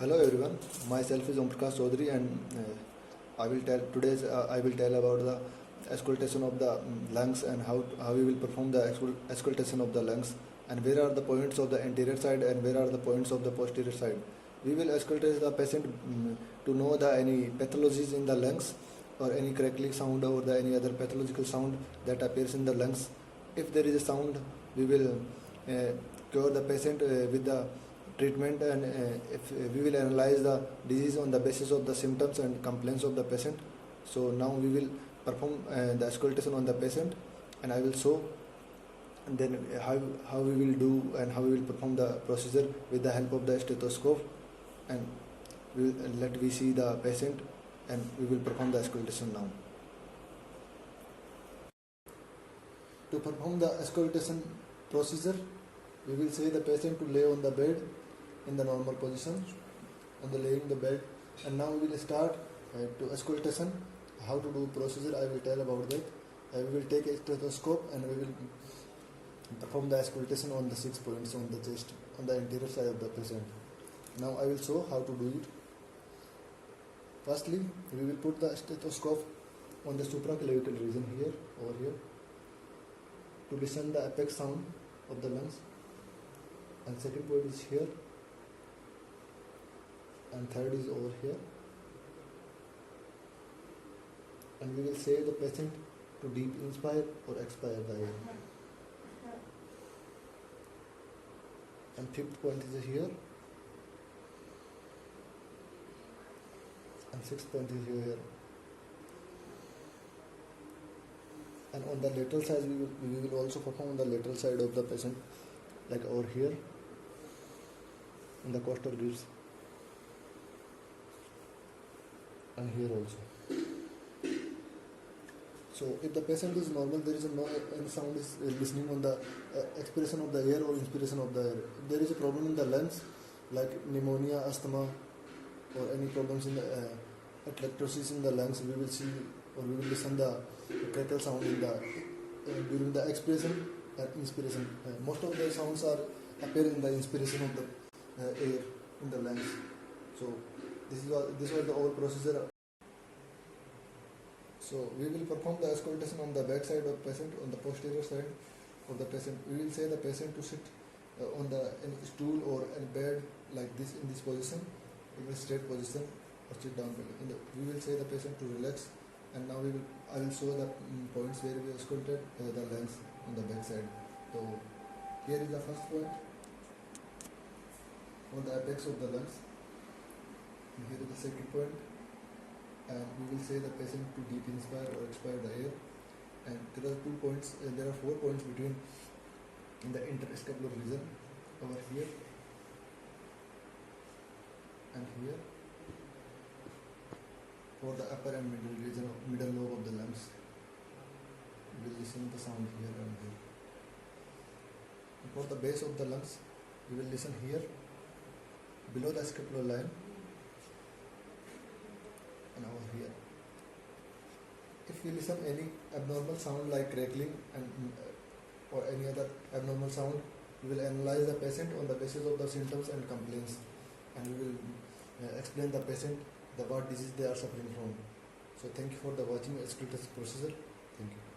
Hello everyone, myself is Om Prakash Chaudhary and I will tell about the auscultation of the lungs and how we will perform the auscultation of the lungs and where are the points of the anterior side and where are the points of the posterior side. We will auscultate the patient to know the any pathologies in the lungs or any crackling sound or the any other pathological sound that appears in the lungs. If there is a sound, we will cure the patient with the treatment and if we will analyze the disease on the basis of the symptoms and complaints of the patient. So now we will perform the auscultation on the patient and I will show and then how we will do and how we will perform the procedure with the help of the stethoscope and we see the patient and we will perform the auscultation now. To perform the auscultation procedure, we will say the patient to lay on the bed in the normal position on the laying the bed, and now we will start to auscultation. How to do procedure I will tell about that. We will take a stethoscope and we will perform the auscultation on the 6 points on the chest on the anterior side of the patient. Now I will show how to do it. Firstly, we will put the stethoscope on the supraclavicular region here, over here, to listen the apex sound of the lungs, and second point is here, and third is over here, and we will say the patient to deep inspire or expire the air, and fifth point is here, and sixth point is here, and on the lateral side we will also perform on the lateral side of the patient, like over here in the costal ribs and here also. So if the patient is normal, there is no any sound is listening on the expiration of the air or inspiration of the air. If there is a problem in the lungs like pneumonia, asthma, or any problems in the electrolysis in the lungs, we will see or we will listen the crackle sound in the during the expiration and inspiration. Most of the sounds are appear in the inspiration of the air in the lungs. So this was the whole procedure. So we will perform the auscultation on the back side of patient, on the posterior side of the patient. We will say the patient to sit on the stool or a bed like this, in this position, in a straight position, or sit down. We will say the patient to relax, and now I will show the points where we ausculted the lungs on the back side. So here is the first point on the apex of the lungs, and here is the second point, and we will say the patient to deep inspire or expire the air, and there are 2 points, there are 4 points between in the interscapular region, over here and here, for the upper and middle region of middle lobe of the lungs. We will listen to the sound here and here. And for the base of the lungs, we will listen here below the scapular line and over here. If we listen any abnormal sound like crackling and or any other abnormal sound, we will analyze the patient on the basis of the symptoms and complaints, and we will explain the patient what disease they are suffering from. So thank you for the watching auscultation procedure. Thank you.